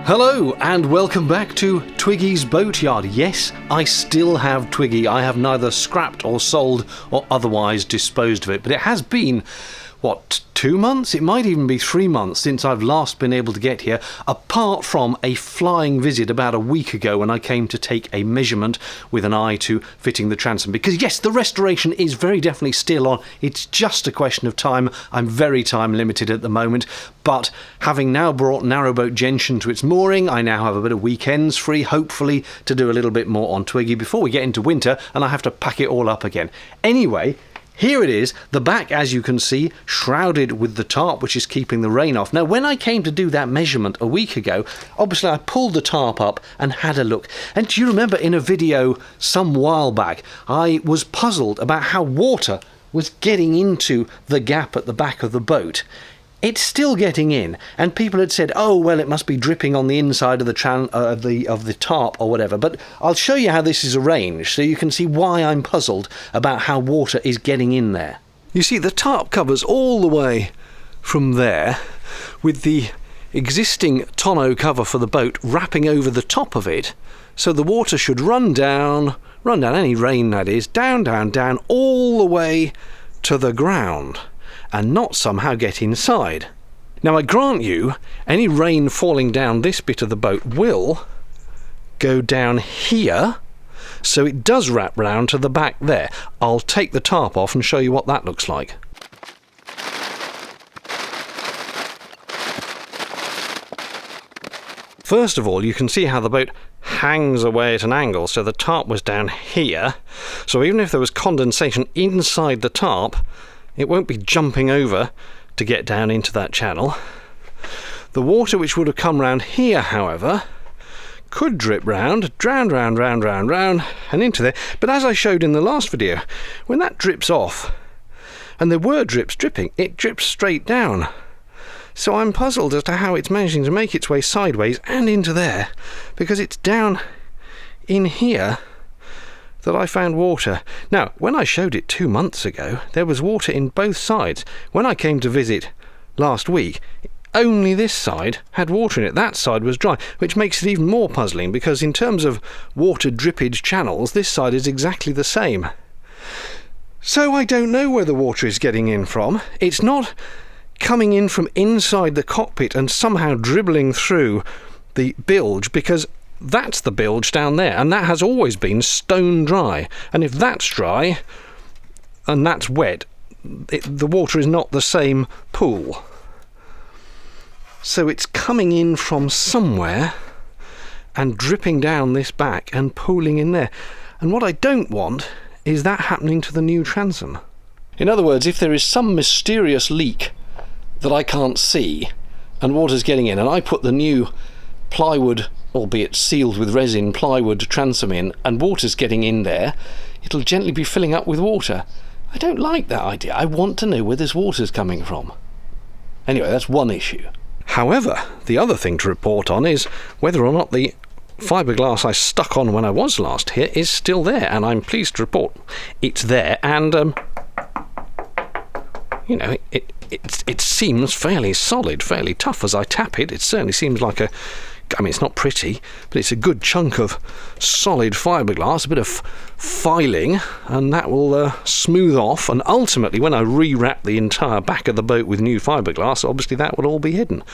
Hello and welcome back to Twiggy's Boatyard. Yes, I still have Twiggy. I have neither scrapped or sold or otherwise disposed of it, but it has been, 2 months? It might even be 3 months since I've last been able to get here, apart from a flying visit about a week ago when I came to take a measurement with an eye to fitting the transom. Because yes, the restoration is very definitely still on. It's just a question of time. I'm very time limited at the moment, but having now brought Narrowboat Gentian to its mooring, I now have a bit of weekends free, hopefully, to do a little bit more on Twiggy before we get into winter and I have to pack it all up again. Anyway, here it is, the back, as you can see, shrouded with the tarp, which is keeping the rain off. Now, when I came to do that measurement a week ago, obviously I pulled the tarp up and had a look. And do you remember in a video some while back, I was puzzled about how water was getting into the gap at the back of the boat? It's still getting in, and people had said, oh, well, it must be dripping on the inside of the tarp or whatever. But I'll show you how this is arranged so you can see why I'm puzzled about how water is getting in there. You see, the tarp covers all the way from there with the existing tonneau cover for the boat wrapping over the top of it, so the water should run down, any rain that is, down, all the way to the ground, and not somehow get inside. Now, I grant you, any rain falling down this bit of the boat will go down here, so it does wrap round to the back there. I'll take the tarp off and show you what that looks like. First of all, you can see how the boat hangs away at an angle, so the tarp was down here, so even if there was condensation inside the tarp, it won't be jumping over to get down into that channel. The water which would have come round here, however, could drip round, round, and into there. But as I showed in the last video, when that drips off, and there were drips dripping, it drips straight down. So I'm puzzled as to how it's managing to make its way sideways and into there, because it's down in here that I found water. Now, when I showed it 2 months ago, there was water in both sides. When I came to visit last week, only this side had water in it. That side was dry, which makes it even more puzzling, because in terms of water drippage channels, this side is exactly the same. So I don't know where the water is getting in from. It's not coming in from inside the cockpit and somehow dribbling through the bilge, because that's the bilge down there, and that has always been stone dry. And if that's dry and that's wet, the water is not the same pool. So it's coming in from somewhere and dripping down this back and pooling in there. And what I don't want is that happening to the new transom. In other words, if there is some mysterious leak that I can't see and water's getting in, and I put the new plywood, albeit sealed with resin, plywood transom in, and water's getting in there, it'll gently be filling up with water. I don't like that idea. I want to know where this water's coming from. Anyway, that's one issue. However, the other thing to report on is whether or not the fiberglass I stuck on when I was last here is still there, and I'm pleased to report it's there, and you know, it seems fairly solid, fairly tough as I tap it. It certainly seems like it's not pretty, but it's a good chunk of solid fiberglass, a bit of filing, and that will smooth off, and ultimately when I rewrap the entire back of the boat with new fiberglass, obviously that will all be hidden.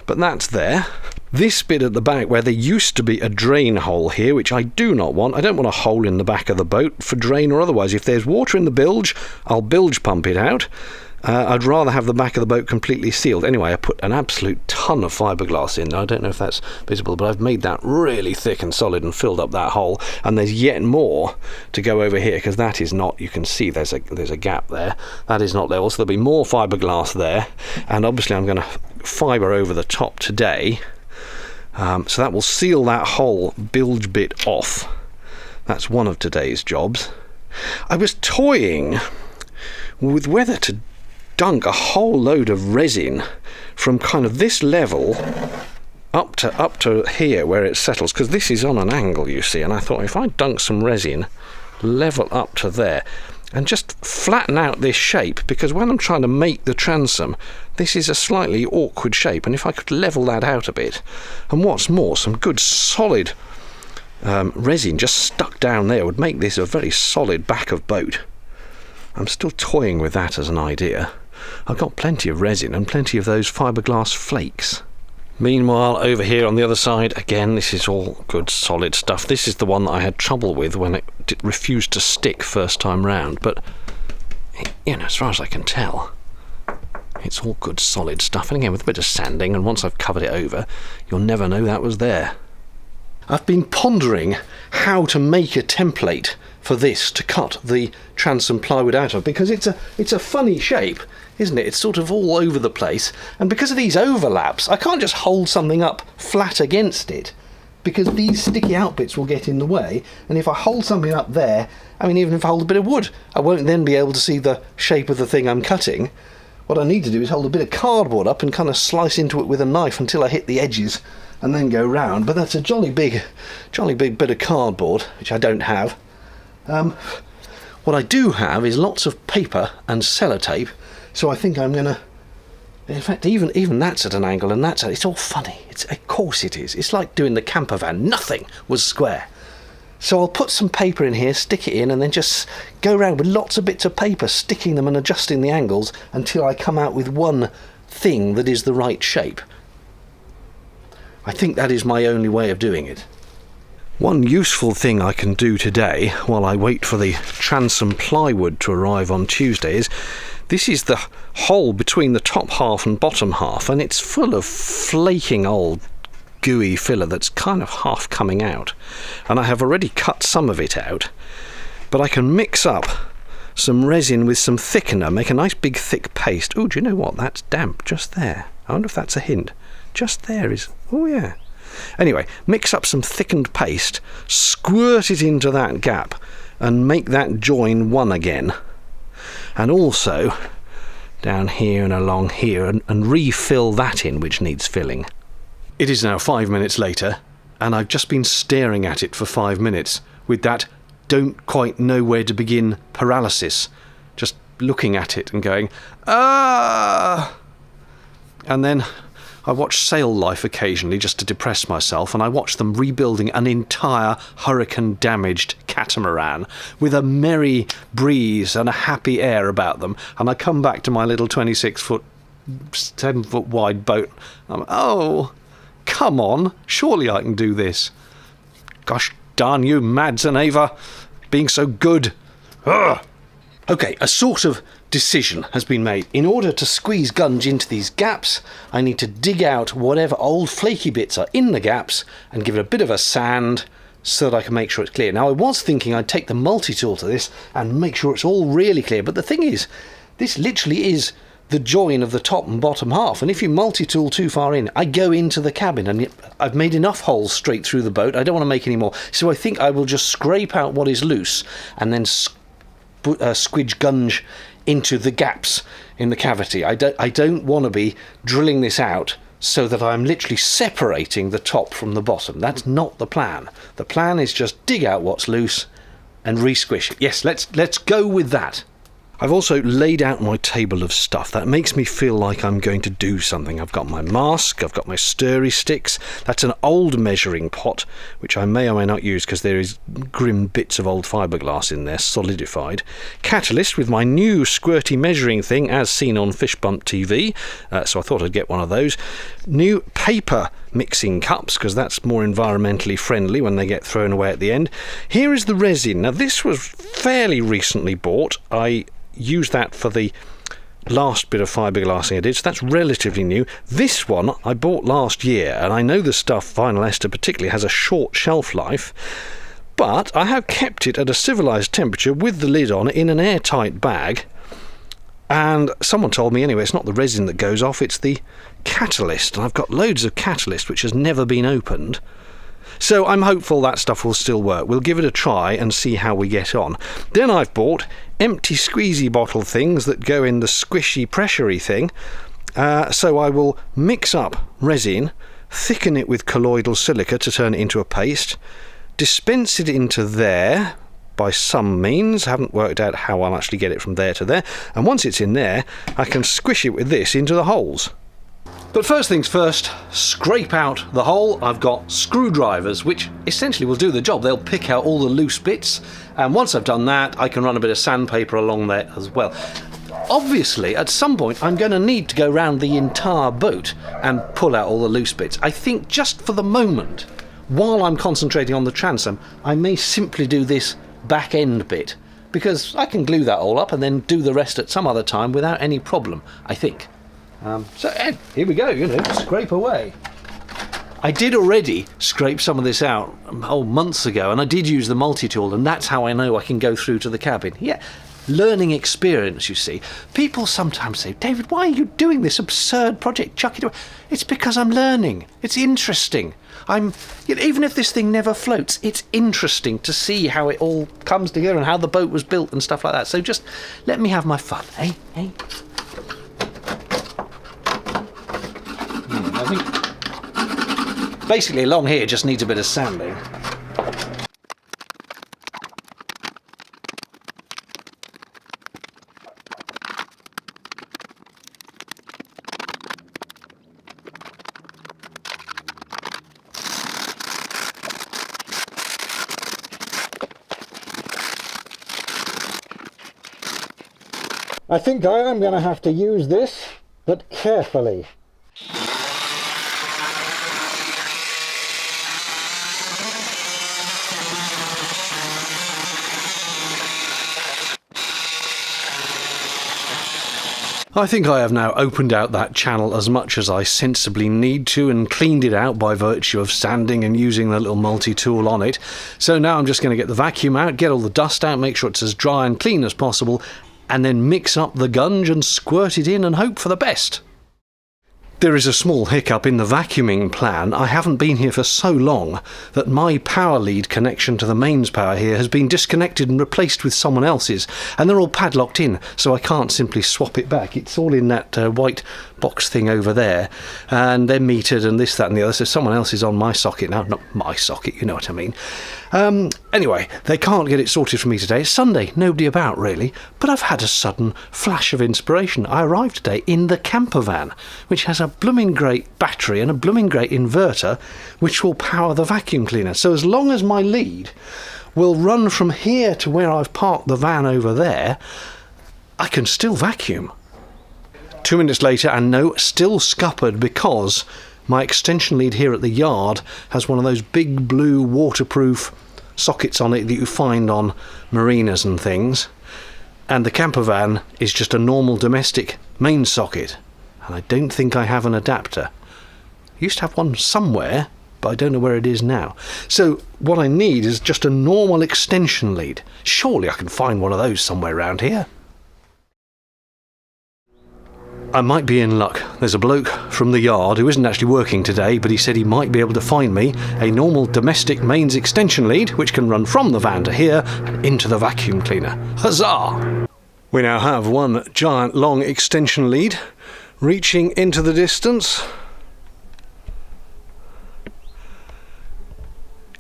But that's there. This bit at the back where there used to be a drain hole here, which I do not want. I don't want a hole in the back of the boat for drain or otherwise. If there's water in the bilge, I'll bilge pump it out. I'd rather have the back of the boat completely sealed. Anyway, I put an absolute ton of fiberglass in. I don't know if that's visible, but I've made that really thick and solid and filled up that hole. And there's yet more to go over here, because that is not, you can see there's a gap there. That is not level, so there'll be more fiberglass there. And obviously I'm going to fibre over the top today. So that will seal that whole bilge bit off. That's one of today's jobs. I was toying with whether to dunk a whole load of resin from kind of this level up to here where it settles, because this is on an angle, you see, and I thought if I dunk some resin level up to there, and just flatten out this shape, because when I'm trying to make the transom, this is a slightly awkward shape, and if I could level that out a bit, and what's more, some good solid resin just stuck down there would make this a very solid back of boat. I'm still toying with that as an idea. I've got plenty of resin and plenty of those fiberglass flakes. Meanwhile, over here on the other side, again, this is all good solid stuff. This is the one that I had trouble with when it refused to stick first time round, but as far as I can tell, it's all good solid stuff. And again, with a bit of sanding, and once I've covered it over, you'll never know that was there. I've been pondering how to make a template for this to cut the transom plywood out of, because it's a funny shape, isn't it? It's sort of all over the place, and because of these overlaps, I can't just hold something up flat against it, because these sticky out bits will get in the way, and if I hold something up there, even if I hold a bit of wood, I won't then be able to see the shape of the thing I'm cutting. What I need to do is hold a bit of cardboard up and kind of slice into it with a knife until I hit the edges, and then go round. But that's a jolly big bit of cardboard, which I don't have. What I do have is lots of paper and sellotape, so I think I'm going to... In fact, even that's at an angle, and it's all funny. Of course it is. It's like doing the camper van. Nothing was square. So I'll put some paper in here, stick it in, and then just go around with lots of bits of paper, sticking them and adjusting the angles until I come out with one thing that is the right shape. I think that is my only way of doing it. One useful thing I can do today, while I wait for the transom plywood to arrive on Tuesday, is this is the hole between the top half and bottom half, and it's full of flaking old gooey filler that's kind of half coming out. And I have already cut some of it out, but I can mix up some resin with some thickener, make a nice big thick paste. Oh, do you know what? That's damp just there. I wonder if that's a hint. Just there is... oh yeah. Anyway, mix up some thickened paste, squirt it into that gap, and make that join one again. And also down here and along here, and refill that in which needs filling. It is now 5 minutes later, and I've just been staring at it for 5 minutes with that don't quite know where to begin paralysis, just looking at it and going, ah! And then I watch Sail Life occasionally just to depress myself, and I watch them rebuilding an entire hurricane-damaged catamaran with a merry breeze and a happy air about them, and I come back to my little 26-foot, 7-foot wide boat. Oh, come on, surely I can do this. Gosh darn you, Mads and Ava, being so good. Ugh. Okay, a sort of decision has been made. In order to squeeze gunge into these gaps, I need to dig out whatever old flaky bits are in the gaps and give it a bit of a sand so that I can make sure it's clear. Now, I was thinking I'd take the multi-tool to this and make sure it's all really clear, but the thing is, this literally is the join of the top and bottom half, and if you multi-tool too far in, I go into the cabin, and I've made enough holes straight through the boat. I don't want to make any more, so I think I will just scrape out what is loose and then squidge gunge into the gaps in the cavity. I don't want to be drilling this out so that I'm literally separating the top from the bottom. That's not the plan. The plan is just dig out what's loose and re-squish it. Yes, let's go with that. I've also laid out my table of stuff. That makes me feel like I'm going to do something. I've got my mask, I've got my stirry sticks. That's an old measuring pot, which I may or may not use because there is grim bits of old fiberglass in there, solidified. Catalyst with my new squirty measuring thing, as seen on Fish Bump TV, so I thought I'd get one of those. New paper mixing cups, because that's more environmentally friendly when they get thrown away at the end. Here is the resin. Now, this was fairly recently bought. I used that for the last bit of fiberglassing I did, so that's relatively new. This one I bought last year, and I know the stuff, Vinyl Ester particularly, has a short shelf life, but I have kept it at a civilised temperature with the lid on in an airtight bag, and someone told me anyway it's not the resin that goes off, it's the catalyst, and I've got loads of catalyst which has never been opened. So I'm hopeful that stuff will still work. We'll give it a try and see how we get on. Then I've bought empty squeezy bottle things that go in the squishy pressury thing. So I will mix up resin, thicken it with colloidal silica to turn it into a paste, dispense it into there, by some means. Haven't worked out how I'll actually get it from there to there. And once it's in there, I can squish it with this into the holes. But first things first, scrape out the hole. I've got screwdrivers, which essentially will do the job. They'll pick out all the loose bits, and once I've done that, I can run a bit of sandpaper along there as well. Obviously, at some point, I'm going to need to go round the entire boat and pull out all the loose bits. I think just for the moment, while I'm concentrating on the transom, I may simply do this back end bit, because I can glue that all up and then do the rest at some other time without any problem, I think. So here we go, scrape away. I did already scrape some of this out months ago, and I did use the multi-tool, and that's how I know I can go through to the cabin. Yeah, learning experience, you see. People sometimes say, David, why are you doing this absurd project? Chuck it away. It's because I'm learning. It's interesting. Even if this thing never floats, it's interesting to see how it all comes together and how the boat was built and stuff like that. So just let me have my fun, eh? I think basically along here just needs a bit of sanding. I think I am going to have to use this, but carefully. I think I have now opened out that channel as much as I sensibly need to and cleaned it out by virtue of sanding and using the little multi-tool on it. So now I'm just going to get the vacuum out, get all the dust out, make sure it's as dry and clean as possible, and then mix up the gunge and squirt it in and hope for the best. There is a small hiccup in the vacuuming plan. I haven't been here for so long that my power lead connection to the mains power here has been disconnected and replaced with someone else's, and they're all padlocked in, so I can't simply swap it back. It's all in that white box thing over there, and they're metered and this, that and the other, so someone else is on my socket now. Not my socket, you know what I mean. Anyway, they can't get it sorted for me today. It's Sunday, nobody about really, but I've had a sudden flash of inspiration. I arrived today in the camper van, which has a blooming great battery and a blooming great inverter, which will power the vacuum cleaner. So as long as my lead will run from here to where I've parked the van over there, I can still vacuum. 2 minutes later, and no, still scuppered because my extension lead here at the yard has one of those big blue waterproof sockets on it that you find on marinas and things, and the camper van is just a normal domestic main socket, and I don't think I have an adapter. I used to have one somewhere, but I don't know where it is now. So what I need is just a normal extension lead. Surely I can find one of those somewhere around here. I might be in luck. There's a bloke from the yard who isn't actually working today, but he said he might be able to find me a normal domestic mains extension lead which can run from the van to here and into the vacuum cleaner. Huzzah! We now have one giant long extension lead reaching into the distance.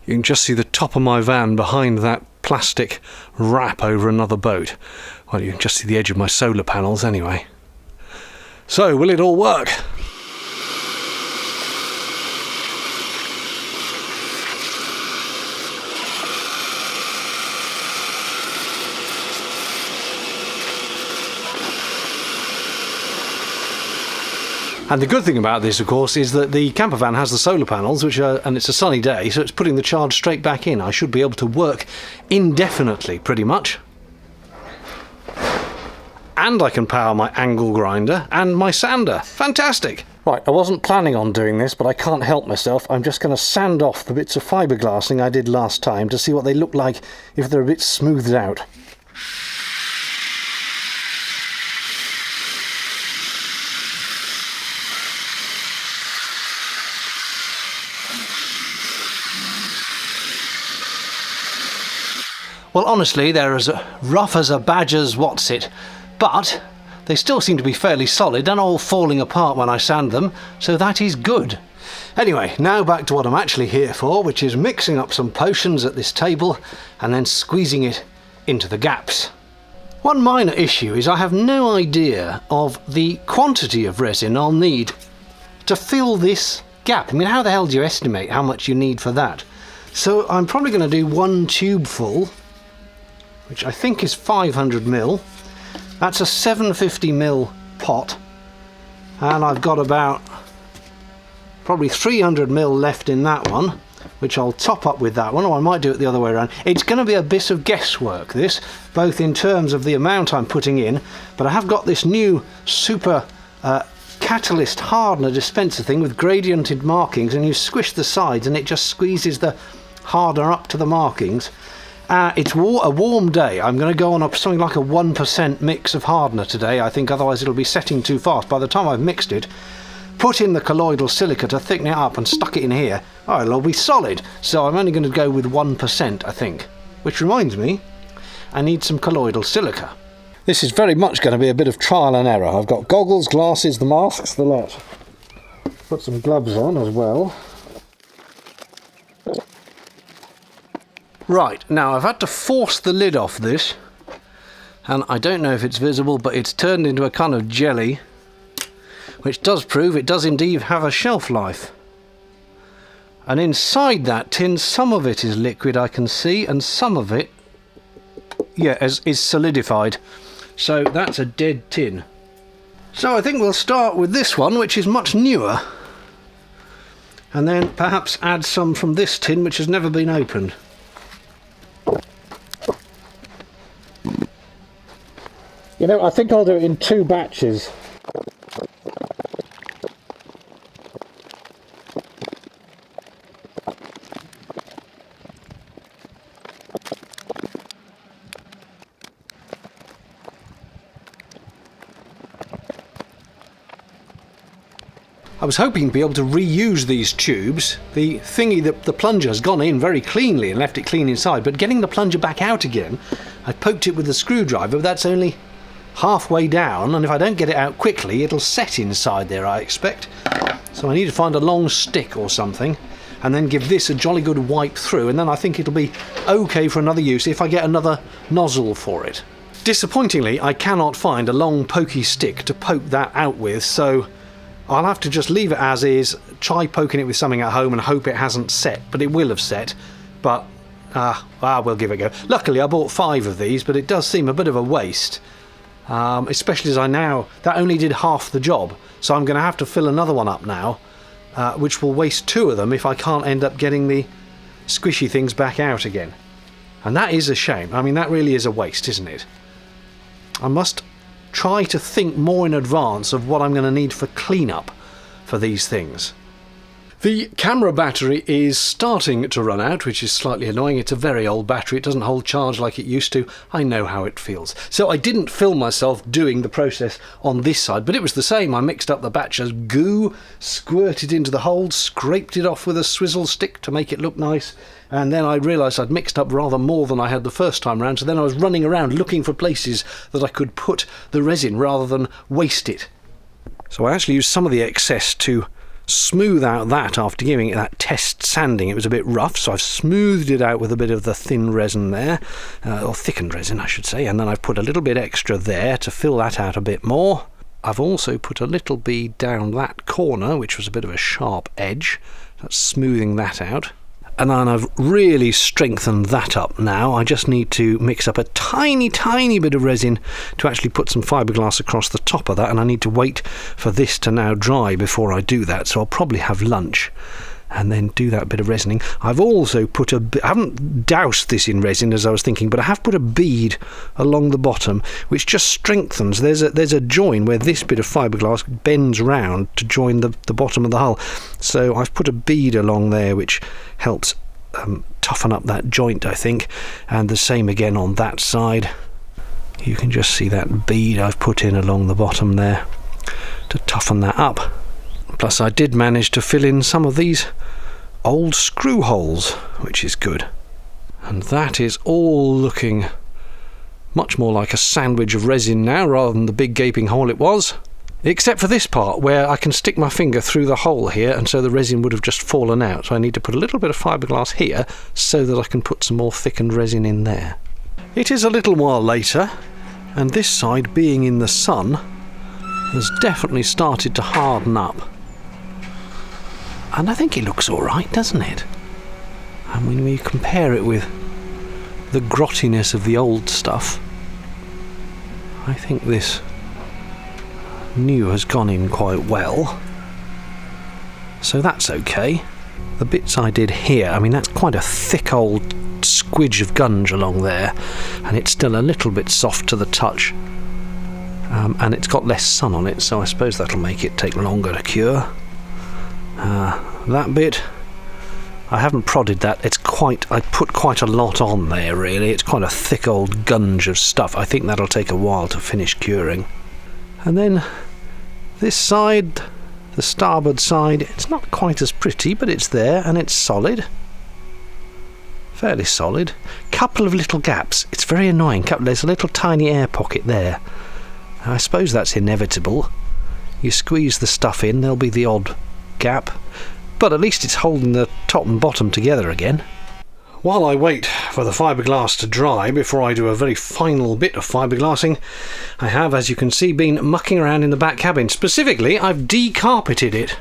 You can just see the top of my van behind that plastic wrap over another boat. Well, you can just see the edge of my solar panels anyway. So, will it all work? And the good thing about this, of course, is that the camper van has the solar panels, and it's a sunny day, so it's putting the charge straight back in. I should be able to work indefinitely, pretty much. And I can power my angle grinder and my sander. Fantastic! Right, I wasn't planning on doing this, but I can't help myself. I'm just going to sand off the bits of fiberglassing I did last time to see what they look like if they're a bit smoothed out. Well, honestly, they're as rough as a badger's what's-it. But they still seem to be fairly solid and all falling apart when I sand them, so that is good. Anyway, now back to what I'm actually here for, which is mixing up some potions at this table and then squeezing it into the gaps. One minor issue is I have no idea of the quantity of resin I'll need to fill this gap. I mean, how the hell do you estimate how much you need for that? So I'm probably going to do 1 tube full, which I think is 500 ml. That's a 750 ml pot, and I've got about probably 300 ml left in that one, which I'll top up with that one, or I might do it the other way around. It's going to be a bit of guesswork, this, both in terms of the amount I'm putting in, but I have got this new super catalyst hardener dispenser thing with gradiented markings, and you squish the sides and it just squeezes the hardener up to the markings. It's a warm day. I'm going to go on something like a 1% mix of hardener today, I think, otherwise it'll be setting too fast. By the time I've mixed it, put in the colloidal silica to thicken it up and stuck it in here, oh, it'll be solid. So I'm only going to go with 1%, I think. Which reminds me, I need some colloidal silica. This is very much going to be a bit of trial and error. I've got goggles, glasses, the masks, the lot. Put some gloves on as well. Right, now I've had to force the lid off this, and I don't know if it's visible, but it's turned into a kind of jelly, which does prove it does indeed have a shelf life. And inside that tin, some of it is liquid, I can see, and some of it, yeah, is solidified. So that's a dead tin. So I think we'll start with this one, which is much newer, and then perhaps add some from this tin, which has never been opened. You know, I think I'll do it in 2 batches. I was hoping to be able to reuse these tubes. The thingy, the plunger's gone in very cleanly and left it clean inside, but getting the plunger back out again, I poked it with a screwdriver, but that's only halfway down, and if I don't get it out quickly, it'll set inside there, I expect. So I need to find a long stick or something, and then give this a jolly good wipe through, and then I think it'll be okay for another use if I get another nozzle for it. Disappointingly, I cannot find a long pokey stick to poke that out with, so I'll have to just leave it as is, try poking it with something at home and hope it hasn't set, but it will have set. But, we'll give it a go. Luckily I bought 5 of these, but it does seem a bit of a waste. Especially as that only did half the job, so I'm going to have to fill another one up now, which will waste 2 of them if I can't end up getting the squishy things back out again. And that is a shame. I mean, that really is a waste, isn't it? I must try to think more in advance of what I'm going to need for cleanup for these things. The camera battery is starting to run out, which is slightly annoying. It's a very old battery. It doesn't hold charge like it used to. I know how it feels. So I didn't film myself doing the process on this side, but it was the same. I mixed up the batch as goo, squirted into the hole, scraped it off with a swizzle stick to make it look nice, and then I realised I'd mixed up rather more than I had the first time round, so then I was running around looking for places that I could put the resin rather than waste it. So I actually used some of the excess to smooth out that after giving it that test sanding. It was a bit rough, so I've smoothed it out with a bit of the thin resin there, or thickened resin I should say, and then I've put a little bit extra there to fill that out a bit more. I've also put a little bead down that corner, which was a bit of a sharp edge. That's smoothing that out. And then I've really strengthened that up now. I just need to mix up a tiny bit of resin to actually put some fiberglass across the top of that, and I need to wait for this to now dry before I do that, so I'll probably have lunch and then do that bit of resining. I've also put I haven't doused this in resin as I was thinking, but I have put a bead along the bottom which just strengthens. There's a join where this bit of fiberglass bends round to join the bottom of the hull, so I've put a bead along there which helps toughen up that joint, I think, and the same again on that side. You can just see that bead I've put in along the bottom there to toughen that up. Plus I did manage to fill in some of these old screw holes, which is good. And that is all looking much more like a sandwich of resin now rather than the big gaping hole it was. Except for this part where I can stick my finger through the hole here, and so the resin would have just fallen out. So I need to put a little bit of fiberglass here so that I can put some more thickened resin in there. It is a little while later, and this side, being in the sun, has definitely started to harden up. And I think it looks alright, doesn't it? And when we compare it with the grottiness of the old stuff, I think this new has gone in quite well. So that's okay. The bits I did here, I mean, that's quite a thick old squidge of gunge along there, and it's still a little bit soft to the touch. And it's got less sun on it, so I suppose that'll make it take longer to cure. That bit, I haven't prodded that. I put quite a lot on there, really. It's quite a thick old gunge of stuff. I think that'll take a while to finish curing. And then this side, the starboard side, it's not quite as pretty, but it's there and it's solid. Fairly solid. Couple of little gaps. It's very annoying. There's a little tiny air pocket there. I suppose that's inevitable. You squeeze the stuff in, there'll be the odd gap, but at least it's holding the top and bottom together again. While I wait for the fiberglass to dry before I do a very final bit of fiberglassing, I have, as you can see, been mucking around in the back cabin. Specifically, I've decarpeted it.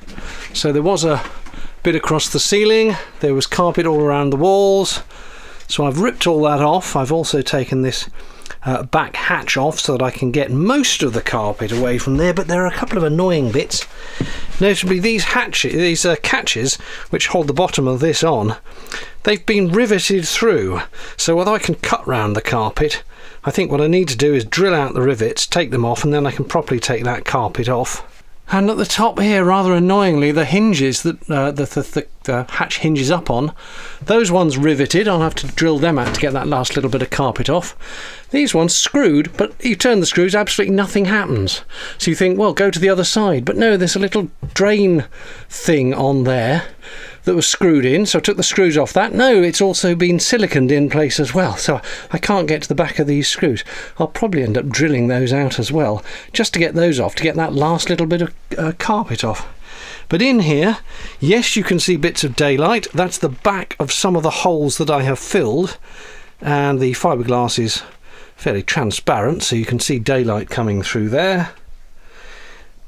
So there was a bit across the ceiling, there was carpet all around the walls, so I've ripped all that off. I've also taken this back hatch off so that I can get most of the carpet away from there, but there are a couple of annoying bits. Notably these catches which hold the bottom of this on, they've been riveted through, so although I can cut round the carpet, I think what I need to do is drill out the rivets, take them off, and then I can properly take that carpet off. And at the top here, rather annoyingly, the hinges that the hatch hinges up on, those ones riveted. I'll have to drill them out to get that last little bit of carpet off. These ones screwed, but you turn the screws, absolutely nothing happens. So you think, well, go to the other side. But no, there's a little drain thing on there that was screwed in, so I took the screws off that. No, it's also been siliconed in place as well, so I can't get to the back of these screws. I'll probably end up drilling those out as well, just to get those off, to get that last little bit of carpet off. But in here, yes, you can see bits of daylight. That's the back of some of the holes that I have filled, and the fiberglass is fairly transparent, so you can see daylight coming through there.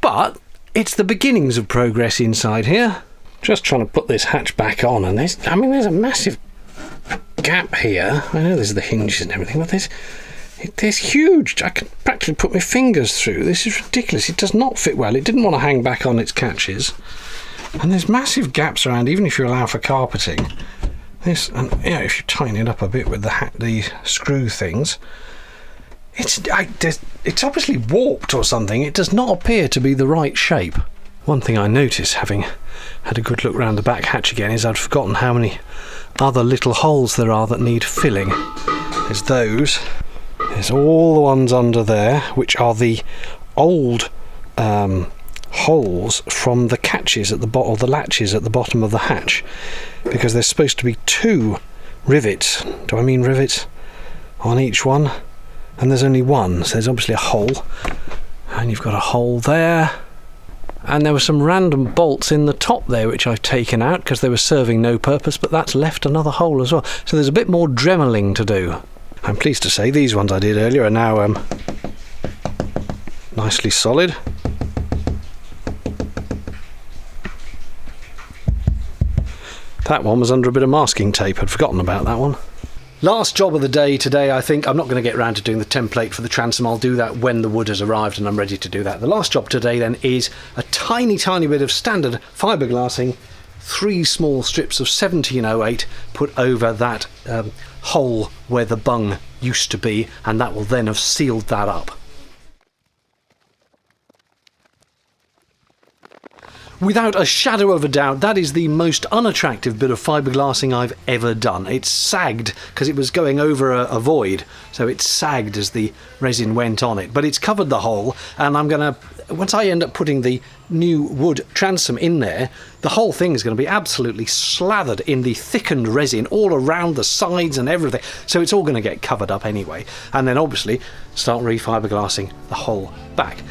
But it's the beginnings of progress inside here. Just trying to put this hatch back on, and there's a massive gap here. I know there's the hinges and everything, but there's huge. I can practically put my fingers through. This is ridiculous. It does not fit well. It didn't want to hang back on its catches, and there's massive gaps around, even if you allow for carpeting. This, and if you tighten it up a bit with the screw things, it's obviously warped or something. It does not appear to be the right shape. One thing I noticed, having had a good look round the back hatch again, is I'd forgotten how many other little holes there are that need filling. There's those. There's all the ones under there, which are the old holes from the catches at the bottom, or the latches at the bottom of the hatch, because there's supposed to be 2 rivets. Do I mean rivets? On each one, and there's only one, so there's obviously a hole, and you've got a hole there. And there were some random bolts in the top there which I've taken out because they were serving no purpose, but that's left another hole as well. So there's a bit more dremeling to do. I'm pleased to say these ones I did earlier are now nicely solid. That one was under a bit of masking tape. I'd forgotten about that one. Last job of the day today, I think. I'm not going to get round to doing the template for the transom. I'll do that when the wood has arrived and I'm ready to do that. The last job today then is a tiny bit of standard fiberglassing, 3 small strips of 1708 put over that hole where the bung used to be, and that will then have sealed that up. Without a shadow of a doubt, that is the most unattractive bit of fiberglassing I've ever done. It sagged because it was going over a void, so it sagged as the resin went on it. But it's covered the hole, and I'm going to, once I end up putting the new wood transom in there, the whole thing is going to be absolutely slathered in the thickened resin all around the sides and everything. So it's all going to get covered up anyway. And then obviously start refiberglassing the whole back.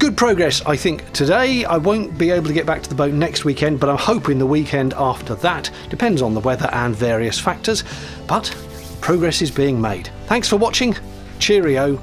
good progress, I think, today. I won't be able to get back to the boat next weekend, but I'm hoping the weekend after that. Depends on the weather and various factors, but progress is being made. Thanks for watching. Cheerio.